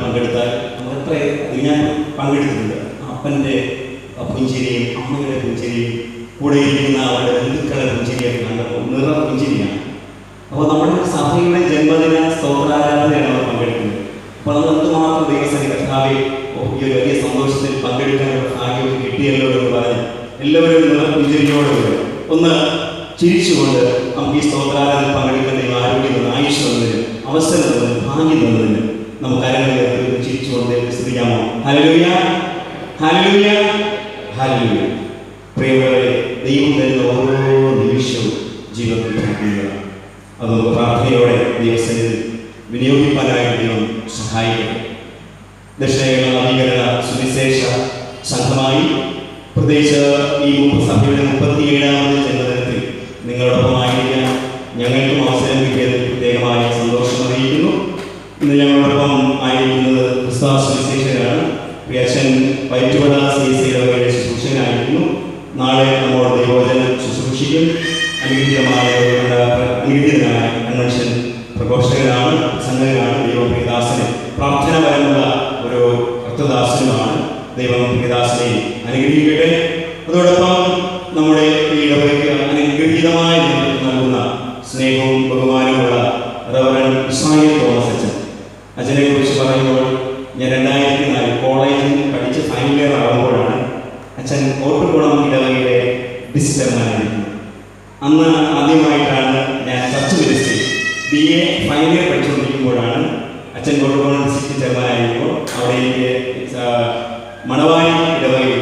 പങ്കെടുത്താൽ നമ്മളെത്ര ഞാൻ പങ്കെടുത്തിട്ടുണ്ട്. അപ്പൻ്റെ പുഞ്ചിരിയും അമ്മയുടെ പുഞ്ചിരിയും കൂടെ ഇരിക്കുന്ന അവരുടെ ബന്ധുക്കളുടെ പുഞ്ചിരിയൊക്കെ കണ്ടപ്പോൾ നിറ പുഞ്ചിരിയാണ്. അപ്പോൾ നമ്മുടെ സഭയുടെ ജന്മദിന സ്തോത്രാരാധനയാണ് അവർ പങ്കെടുക്കുന്നത്. അപ്പോൾ നമ്മൾ എന്തുമാത്രം ദൈവസേന കർത്താവെ ഈ ഒരു വലിയ സന്തോഷത്തിൽ പങ്കെടുക്കാനുള്ള ഭാഗ്യമൊക്കെ കിട്ടിയല്ലോ എന്ന് പറഞ്ഞ് എല്ലാവരും നിറ പുഞ്ചിരിയോടുകൂടെ ഒന്ന് ചിരിച്ചുകൊണ്ട് നമുക്ക് ഈ സ്തോത്രാരാധന പങ്കെടുക്കുന്നതിന് ആരോഗ്യം തന്നു, ആയുഷ് തന്നതിന്, അവസരം തന്നതിന്, ഭാഗ്യം തന്നതിന് നമുക്ക് കരങ്ങളിൽ ചിരിച്ചുകൊണ്ട് സ്തുതിക്കാമോ? Hallelujah, hallelujah, hallelujah. പ്രിയമുള്ളവരെ, ദൈവം തരുന്ന ഓരോ നിമിഷവും ജീവിതത്തിൽ ഭാഗ്യങ്ങളാണ്. അത് നമുക്ക് പ്രാർത്ഥനയോടെ ദൈവസന്നിധിയിൽ വിനിയോഗിക്കാനായിട്ട് ദൈവം സഹായിക്കട്ടെ. ദക്ഷിണേന്ത്യ നവീകരണ സുവിശേഷ സംഘമായി പ്രത്യേകിച്ച് ഈ സഭയുടെ 37ാമത് ജന്മദിനത്തിൽ നിങ്ങളോടൊപ്പമായിരിക്കാൻ ഞങ്ങൾക്കും അവസരം കിട്ടിയതിൽ പ്രത്യേകമായ സന്തോഷം അറിയിക്കുന്നു. ഇന്ന് ഞങ്ങളോടൊപ്പം ആയിരിക്കുന്നത് ക്രിസ്തുമസ് സുവിശേഷകരാണ്. അച്ഛൻ വൈറ്റുവട CSI ഇടവകയുടെ ശുശ്രൂഷകനായിരിക്കുന്നു. നാളെ നമ്മോട് ദൈവവചനം ശുശ്രൂഷിക്കും. അനുഗ്രഹീതനായ കൺവെൻഷൻ പ്രഘോഷകനാണ്, സംഘകനാണ്. ദൈവപ്രിയദാസന് പ്രാർത്ഥനാപരമുള്ള ഒരു ഭക്തദാസനുമാണ്. ദൈവം പ്രിയദാസനെ അനുഗ്രഹിക്കട്ടെ. അതോടൊപ്പം നമ്മുടെ ഈ ഇടവകയ്ക്ക് അനുഗ്രഹീതമായ നേതൃത്വം നൽകുന്ന സ്നേഹവും ബഹുമാനവുമുള്ള റവറൻ ഇസ്മായിൽ തോമസ് അച്ഛൻ. അച്ഛനെ കുറിച്ച് പറയുമ്പോൾ ഞാൻ 2004 കോളേജിൽ പഠിച്ച് ഫൈനൽ ഇയർ ആകുമ്പോഴാണ് അച്ഛൻ ഓട്ടുകുളം ഇടവകയുടെ ഡിസിറ്റർമാനായിരിക്കുന്നത്. അന്ന് ആദ്യമായിട്ടാണ് ഞാൻ church ministry BA final year പഠിച്ചുകൊണ്ടിരിക്കുമ്പോഴാണ് അച്ഛൻ ഓട്ടുകുളം ഡിസ്ട്രിക്ട് ചെയർമാനായിരിക്കുമ്പോൾ അവിടെ എനിക്ക് മണവായി ഇടവകയിൽ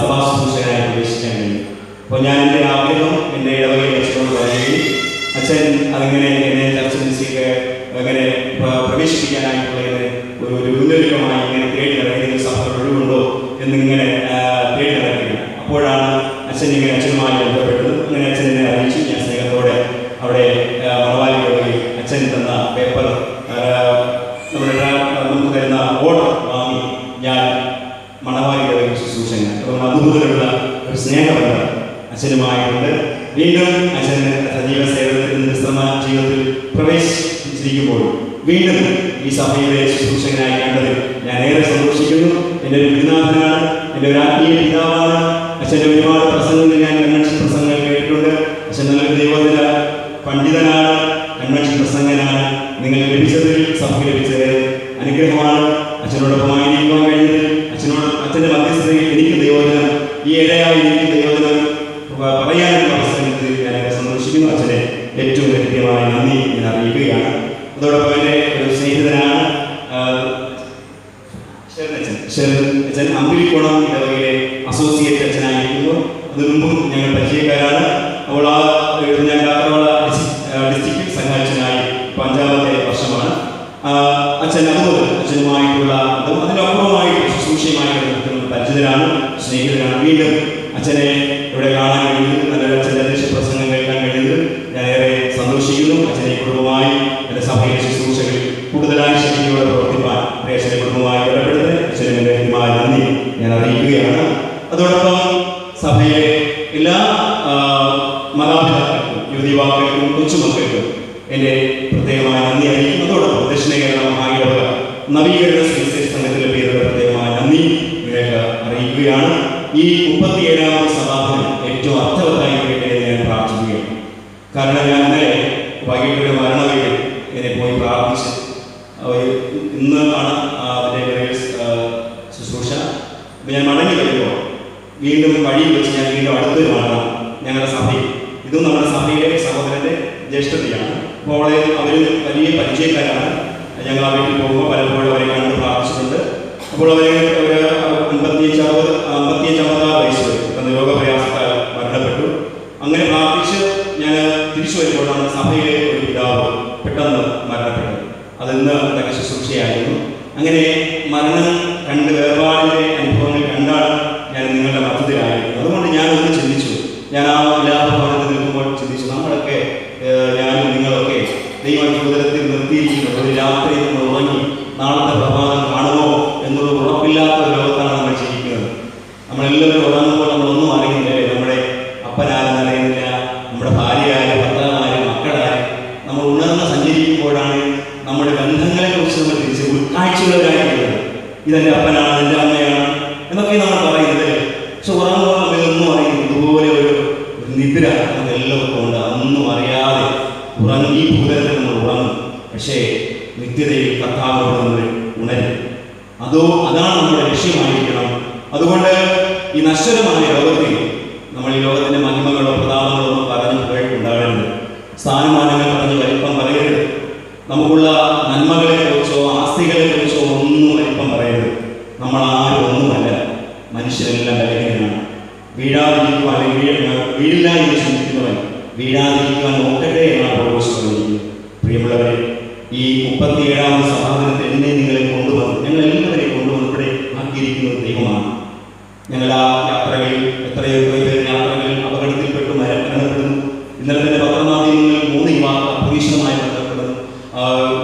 സഭാ ശുശ്രൂഷകനായി പ്രവേശിക്കാൻ കഴിയും. അപ്പോൾ ഞാൻ എൻ്റെ ആഗ്രഹം എൻ്റെ ഇടവകയിൽ അച്ഛനോട് പറയുകയും അച്ഛൻ അതിങ്ങനെ എന്നെ ചർച്ച് മിനിസ്ട്രിക്ക് അങ്ങനെ പ്രവേശിപ്പിക്കാനായിട്ടുള്ള ഒരു മുന്നൊരുക്കമായി ഇങ്ങനെ തേടി നടക്കുന്ന സഭ ഒഴിവുണ്ടോ എന്നിങ്ങനെ തേടി നടക്കുകയാണ്. അപ്പോഴാണ് അച്ഛൻ ഇങ്ങനെ അച്ഛനുമായി ബന്ധപ്പെട്ടത്. അങ്ങനെ അച്ഛൻ എന്നെ അറിയിച്ചു. ഞാൻ സ്നേഹത്തോടെ അവിടെ മണവാലി ഇടവകയിൽ അച്ഛൻ തന്ന പേപ്പർ നമുക്ക് തരുന്ന ഓർഡർ വാങ്ങി ഞാൻ മണവാലി ഇടവകയിൽ ശുശ്രൂഷകൻ. അതുകൊണ്ട് അതുമുതലുള്ള ഒരു സ്നേഹബന്ധം അച്ഛനുമായിട്ടുണ്ട്. വീണ്ടും അച്ഛൻ സജീവ സേവനത്തിൽ നിന്ന് വിശ്രമ ജീവിതത്തിൽ പ്രവേശിച്ചിരിക്കുമ്പോൾ വീണ്ടും ഈ സഭയുടെ ശുശ്രൂഷകനായി കണ്ടതിൽ ഞാൻ ഏറെ സന്തോഷിക്കുന്നു. എൻ്റെ ഒരു ഗുരുനാഥനാണ്, എൻ്റെ ഒരു ആത്മീയ പിതാവാണ്. അച്ഛൻ്റെ ഒരുപാട് പ്രസംഗങ്ങൾ ഞാൻ കൺവെൻഷൻ പ്രസംഗങ്ങൾ കേട്ടിട്ടുണ്ട്. അച്ഛൻ നല്ലൊരു ദൈവത്തിന പണ്ഡിതനാണ്, കൺവെൻഷൻ പ്രസംഗനാണ്. നിങ്ങൾ ലഭിച്ചതിൽ സഭയ്ക്ക് ലഭിച്ചത് അനുഗ്രഹമാണ്. അച്ഛനോടൊപ്പമായിരിക്കാൻ കഴിഞ്ഞതിൽ അച്ഛൻ്റെ മധ്യസ്ഥതയിൽ എനിക്ക് ദൈവത്തിന ഈ ഇടയായി എനിക്ക് ദൈവത്തിന പറയാനുള്ള അവസരത്തിൽ ഞാൻ സന്തോഷിക്കുന്നു. അച്ഛനെ ഏറ്റവും കൃത്യമായ നന്ദി ഞാൻ അറിയിക്കുകയാണ്. അതോടൊപ്പം എൻ്റെ ഒരു സ്നേഹിതനാണ് അച്ഛൻ അമ്പിളിക്കുളം ഇടവകയിലെ അസോസിയേറ്റ് അച്ഛനായിരിക്കുന്നു. അതിനു മുമ്പും ഞങ്ങൾ പരിചയക്കാരാണ്. അപ്പോൾ ഞാൻ കാക്കവള ഡിസ്ട്രിക്ട് സംഘാടകനായി 5ാമത്തെ വർഷമാണ്. അച്ഛൻ അതുപോലെ അച്ഛനുമായിട്ടുള്ള അതിനപ്പുറമായിട്ട് ശുശ്രൂഷയുമായി പരിചിതരാണ്, സ്നേഹിതരാണ്. വീണ്ടും അച്ഛനെ ഇവിടെ കാണാൻ കഴിയുന്നത്, നല്ലൊരു അച്ഛൻ്റെ അധ്യക്ഷ പ്രസംഗം കേൾക്കാൻ കഴിയുന്നത് ഞാൻ ഏറെ സന്തോഷിക്കുന്നു. അച്ഛനെ കുടുംബമായി എൻ്റെ സഭയിലെ ശുശ്രൂഷകളിൽ കൂടുതലായി ശക്തിയോടെ പ്രവർത്തിപ്പാൻ അച്ഛനെ കുടുംബമായി ബലപ്പെടുത്തി അച്ഛനും എൻ്റെ നന്ദി ഞാൻ അറിയിക്കുകയാണ്. അതോടൊപ്പം സഭയിലെ എല്ലാ മാതാപിതാക്കൾക്കും, യുവതിവാക്കൾക്കും, കൊച്ചുമക്കൾക്കും എൻ്റെ പ്രത്യേകമായ നന്ദി അറിയിക്കും. അതോടൊപ്പം ദക്ഷിണ കേരള മഹായിടവക നവീകരണ സുവിശേഷ സംഘത്തിലെ പേരുടെ പ്രത്യേകമായ നന്ദി നിങ്ങൾക്ക് അറിയിക്കുകയാണ്. ഈ 37ാമത് സമാപനം ഏറ്റവും അർത്ഥവത്തായി എന്ന് ഞാൻ പ്രാർത്ഥിക്കുകയാണ്. കാരണം ഞാൻ ഇന്നലെ വൈകിട്ടൊരു മരണവീട് ഇങ്ങനെ പോയി പ്രാർത്ഥിച്ച് ഇന്ന് ആണ് അതിൻ്റെ ശുശ്രൂഷ. അപ്പം ഞാൻ മടങ്ങി വരുമ്പോൾ വീണ്ടും വഴിയിൽ വെച്ച് ഞാൻ വീണ്ടും അടുത്തൊരു മരണം ഞങ്ങളുടെ സഭയിൽ, ഇതും നമ്മുടെ സഭയിലെ സഹോദരൻ്റെ ജ്യേഷ്ഠതയാണ്. അപ്പോൾ അവളെ അവർ വലിയ പരിചയക്കാരാണ്. ഞങ്ങൾ ആ വീട്ടിൽ പോകുമ്പോൾ പലപ്പോഴും അവരെ കണ്ട് പ്രാർത്ഥിച്ചിട്ടുണ്ട്. അപ്പോൾ അവരെ 55-56 വയസ്സ് രോഗപ്രയാസത്താൽ മരണപ്പെട്ടു. അങ്ങനെ പ്രാർത്ഥിച്ച് ഞാൻ തിരിച്ചു വരുമ്പോഴാണ് സഭയിലെ ഒരു പിതാവ് പെട്ടെന്ന് മരണപ്പെട്ടത്. അതിന്ന് അതൊക്കെ ശുശ്രൂഷയായിരുന്നു. അങ്ങനെ മരണം കണ്ട് വേർപാടിൻ്റെ അനുഭവങ്ങൾ കണ്ടാണ് ഞാൻ നിങ്ങളുടെ മധ്യത്തിലായിരുന്നു. അതുകൊണ്ട് ഞാനൊന്ന് ചിന്തിച്ചു. ഞാൻ ആ വിലാപഭവനത്തിൽ നിൽക്കുമ്പോൾ ചിന്തിച്ചു, നമ്മളൊക്കെ ഞാനും നിങ്ങളൊക്കെ ദൈവാത്ഭുതത്തിൽ നിർത്തിയിരിക്കുന്നത് ഒരു രാത്രി നമ്മൾ ഉറങ്ങി നാളത്തെ പ്രഭാതം കാണുമോ എന്നുള്ള ഉറപ്പില്ലാത്ത ഒരു ലോകത്താണ് നമ്മൾ ജീവിക്കുന്നത്. നമ്മളെല്ലാവരും ഉറങ്ങുമ്പോൾ നമ്മളൊന്നും അറിയുന്നില്ലേ. നമ്മുടെ അപ്പനാരും അറിയുന്നില്ല, നമ്മുടെ ഭാര്യയായാലും ഭർത്താവായാലും മക്കളായാലും നമ്മൾ ഉണർന്ന് സഞ്ചരിക്കുമ്പോഴാണ് നമ്മുടെ ബന്ധങ്ങളെക്കുറിച്ച് നമ്മൾ തിരിച്ച് കാഴ്ചകളായിരിക്കുന്നത്. ഇതെൻ്റെ അപ്പനാണ്, എൻ്റെ അമ്മയാണ് എന്നൊക്കെ നമ്മൾ പറയുന്നത്. പക്ഷെ ഉറങ്ങുന്നൊന്നും അറിയുന്നത് ഇതുപോലെ ഒരു നിദ്ര നമുക്ക് എല്ലാവർക്കും ഉണ്ട്. അതൊന്നും അറിയാതെ ഉറങ്ങി ഭൂതത്തിൽ നമ്മൾ ഉറങ്ങും. പക്ഷേ നിത്യതയിൽ കർത്താവിനോട് നമ്മൾ ഉണരും. അതാണ് നമ്മുടെ ലക്ഷ്യമായിരിക്കണം. അതുകൊണ്ട് ഈ നശ്വരമായ ലോകത്തിൽ നമ്മൾ ഈ ലോകത്തിൻ്റെ മഹിമകളോ പ്രതാപങ്ങളോ ഒന്നും പറഞ്ഞ് ഉണ്ടാകരുത്. സ്ഥാനമാനങ്ങൾ പറഞ്ഞ് വലിപ്പം പറയരുത്. നമുക്കുള്ള നന്മകളെ കുറിച്ചോ ആസ്തികളെ കുറിച്ചോ ഒന്നും വലിപ്പം പറയരുത്. നമ്മളാരും ഒന്നുമല്ല, മനുഷ്യരെല്ലാം ബലഹീനനാണ്. വീഴാതിരിക്കുവാൻ അല്ലെങ്കിൽ വീഴില്ല എന്ന് ചിന്തിക്കുന്നവൻ വീഴാതിരിക്കുവാൻ നോക്കട്ടെ എന്നാണ് പൗലോസ് പറഞ്ഞിരിക്കുന്നത്. പ്രിയമുള്ളവരെ, ഈ 37ാമത് സഭാദിനത്തിൽ എന്നെ നിങ്ങളെ കൊണ്ടുവന്നു, ഞങ്ങൾ എല്ലാവരെയും കൊണ്ടുവന്ന് ഇവിടെ ആക്കിയിരിക്കുന്നത് ദൈവമാണ്. ഞങ്ങൾ ആ യാത്രകളിൽ എത്രയോ പേര് യാത്രകളിൽ അപകടത്തിൽപ്പെട്ടു മരണപ്പെടുന്നു. ഇന്നലെ തന്നെ പത്രമാധ്യമങ്ങളിൽ 3 യുവാക്കൾ അപ്രതീക്ഷിതമായി ബന്ധപ്പെടുന്നു.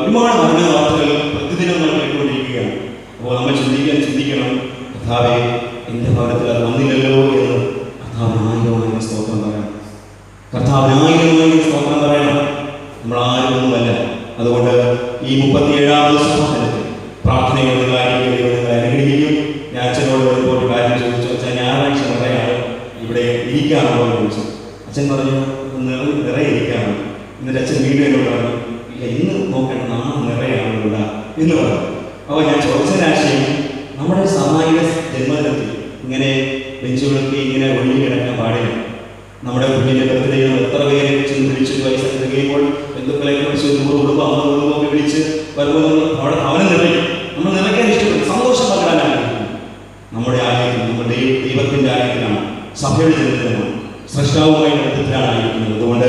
ഒരുപാട് മരണ വാർത്തകൾ പ്രതിദിനം നമ്മൾ കേട്ടുകൊണ്ടിരിക്കുകയാണ്. അപ്പോൾ നമ്മൾ ചിന്തിക്കണം, കർത്താവേ, എൻ്റെ ഭവനത്തിൽ അത് വന്നില്ലല്ലോ എന്ന് കർത്താവിനായിരം സ്തോത്രം പറയണം. കർത്താവിനായിരം സ്തോത്രം പറയണം. നമ്മളാരൊന്നുമല്ല. അതുകൊണ്ട് ഈ 37ാമത് സഭാദിനത്തിൽ പ്രാർത്ഥനകൾ നിങ്ങളെ അനുഗ്രഹിക്കും. ഞാൻ അച്ഛനോട് വരുമ്പോൾ ഒരു കാര്യം ചോദിച്ചു, അച്ഛൻ ഞായറാഴ്ച നിറയാണ് ഇവിടെ ഇരിക്കാറുണ്ടോ എന്ന് ചോദിച്ചു. അച്ഛൻ പറഞ്ഞു നിറയെ ഇരിക്കാറുണ്ട്. എന്നിട്ട് അച്ഛൻ വീണ്ടും എന്നോട് പറഞ്ഞു, ഇല്ല ഇന്ന് നോക്കേണ്ട, നാളെ നിറയാണുള്ള എന്ന് പറഞ്ഞു. അപ്പോൾ ഞാൻ ചോദിച്ച രാശിയും നമ്മുടെ സാമാജിക ജന്മദിനത്തിൽ ഇങ്ങനെ ബെഞ്ചുകളൊക്കെ ഇങ്ങനെ ഒഴിഞ്ഞു കിടക്കാൻ പാടില്ല. നമ്മുടെ കുഞ്ഞിൻ്റെ ബർത്ത്ഡേ എത്ര പേരെ ചെന്ന് വിളിച്ച് വയസ്സൊക്കെ തികയുമ്പോൾ ബന്ധുക്കളെ വിളിച്ച് 100 കുടുംബം 50 കുടുംബമൊക്കെ വിളിച്ച് വരുമ്പോൾ നമ്മൾ അവിടെ അവനെ നിറയും. നമ്മൾ നിറയ്ക്കാൻ ഇഷ്ടപ്പെടും, സന്തോഷം പകരാനാണ്. നമ്മുടെ ആലയത്തിൽ, നമ്മുടെ ദൈവത്തിൻ്റെ ആലയത്തിലാണ്, സഭയുടെ ജന്മദിനമാണ്, സൃഷ്ടാവുമായി ബന്ധത്തിലാണ് ആയിരിക്കുന്നത്. അതുകൊണ്ട്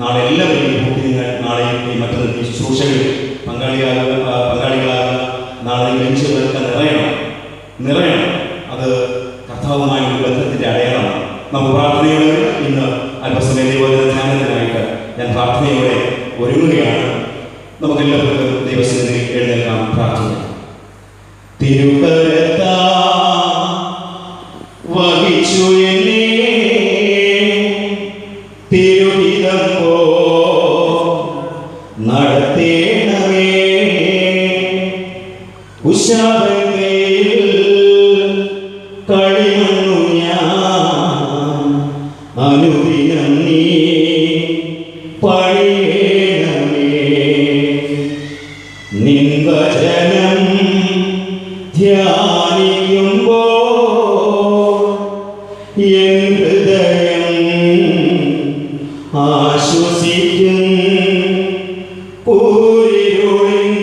നാളെ എല്ലാവരെയും കൂട്ടി നിങ്ങൾ നാളെ ഈ മറ്റൊരു ശുശ്രൂഷകളിൽ പങ്കാളികളാകുക. നാളെ ബെഞ്ചുകളൊക്കെ നിറയണം. അത് കർത്താവുമായ ഒരു ബന്ധത്തിൻ്റെ അടയാളമാണ്. നമുക്ക് പ്രാർത്ഥനയോടെ ഇന്ന് അല്പസമയം ദൈവധ്യാനത്തിനായിട്ട് ഞാൻ പ്രാർത്ഥനയോടെ ഒരുങ്ങുകയാണ്. നമുക്കെല്ലാവർക്കും ദൈവസന്നിധിയിൽ എഴുന്നേൽക്കാം, പ്രാർത്ഥിക്കാം. തിരുകരത്താ വഹിച്ചു എന്നെ തിരുഹിതം പോ നടത്തേണമേ. ഉഷാവയിൽ കളിമണ്ണു ഞാൻ അനുദിനം നീ പണിയേണമേ. നിൻ വചനം ധ്യാനിക്കുമ്പോൾ എൻ ഹൃദയം ആശ്വസിക്കും. പൂരിരുളിൻ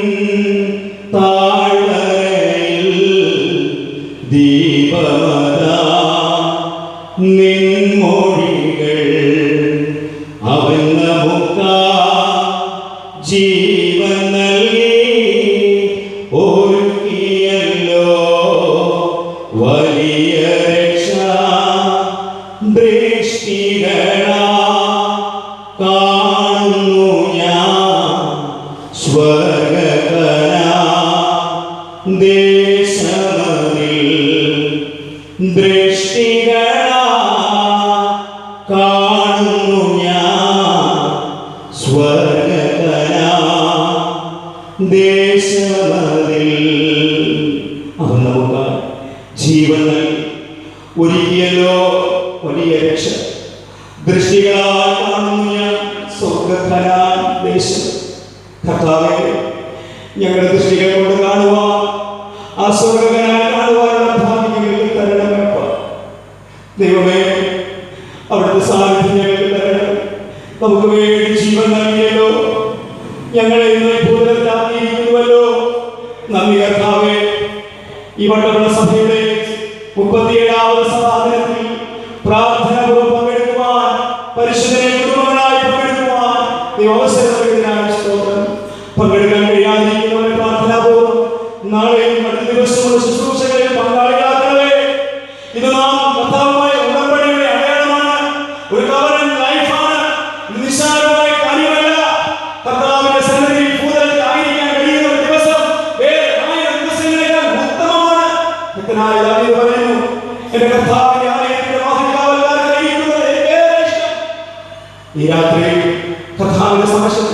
താഴ്വരയിൽ ദീപമതാ നിൻ മൊഴികൾ അവൻ നമുക്കാ ജീവൻ നൽകി ഒരുക്കിയല്ലോ വലിയ രക്ഷ. ദൃഷ്ടികളാ കാണുന്നു ഞാൻ സ്വർഗകനാ ദേശമതിൽ. ദൃഷ്ടികളാ കാണുന്നു ഞാൻ സ്വർഗകനാ ദേശമതിൽ. അവൻ നമുക്ക് ജീവൻ ഒരുക്കിയല്ലോ വലിയ രക്ഷ. ദൃഷ്ടികളാൽ കാണുന്നു ഞാൻ സ്വർഗകനാൻ ദേശം. കർത്താവേ, ഞങ്ങളുടെ ദൃഷ്ടികൾ കൊണ്ട് കാണുവാൻ, ആ സ്വർഗകനാൻ കാണുവാനുള്ള ഭാഗ്യം ഞങ്ങൾക്ക് തരണമേ. ദൈവമേ, അവിടുത്തെ സാന്നിധ്യം ഞങ്ങൾക്ക് തരണം. നമുക്ക് വേണ്ടി ജീവൻ നൽകിയല്ലോ, ഞങ്ങളെ ഇന്ന് ഭൂതലത്തിലാക്കിയിരിക്കുന്നുവല്ലോ. നന്ദി കർത്താവേ. ഈ വട്ടപ്പുഴ സഭയുടെ 37ാമത് സഭാദിനത്തിൽ പ്രാർത്ഥനാപൂർവ്വം പങ്കെടുക്കുവാൻ, പരിശുദ്ധനെ കുടുംബങ്ങളായി പങ്കെടുക്കുവാൻ അവസരം നൽകിയതിനായി സ്തോത്രം. പങ്കെടുക്കാൻ കഴിയാതിരിക്കുന്നവരെ പ്രാർത്ഥനാപൂർവ്വം നാളെയും അടുത്ത ദിവസമുള്ള ശുശ്രൂഷകളിൽ പങ്കാളികളാക്കണമേ. ഇത് നാം കർത്താവുമായ ഉടമ്പടിയുടെ അടയാളമാണ്, ഒരു കവറൻ ലൈഫാണ്. നിസ്സാരമായ കാര്യമല്ല. കർത്താവിന്റെ സന്നിധിയിൽ ഭൂതലത്തിൽ ആയിരിക്കാൻ കഴിയുന്ന ഒരു ദിവസം 1000 ദിവസങ്ങളേക്കാൾ ഉത്തമമാണ്. ഭക്തനായ ദാവീദ് പറയുന്നു, എന്റെ കർത്താവിന്റെ ആലയത്തിന്റെ വാതിൽക്കാവൽക്കാരൻ കഴിയുന്നത് ഏറെ ഇഷ്ടം. ഈ രാത്രി കർത്താവിന്റെ സമക്ഷത്തിൽ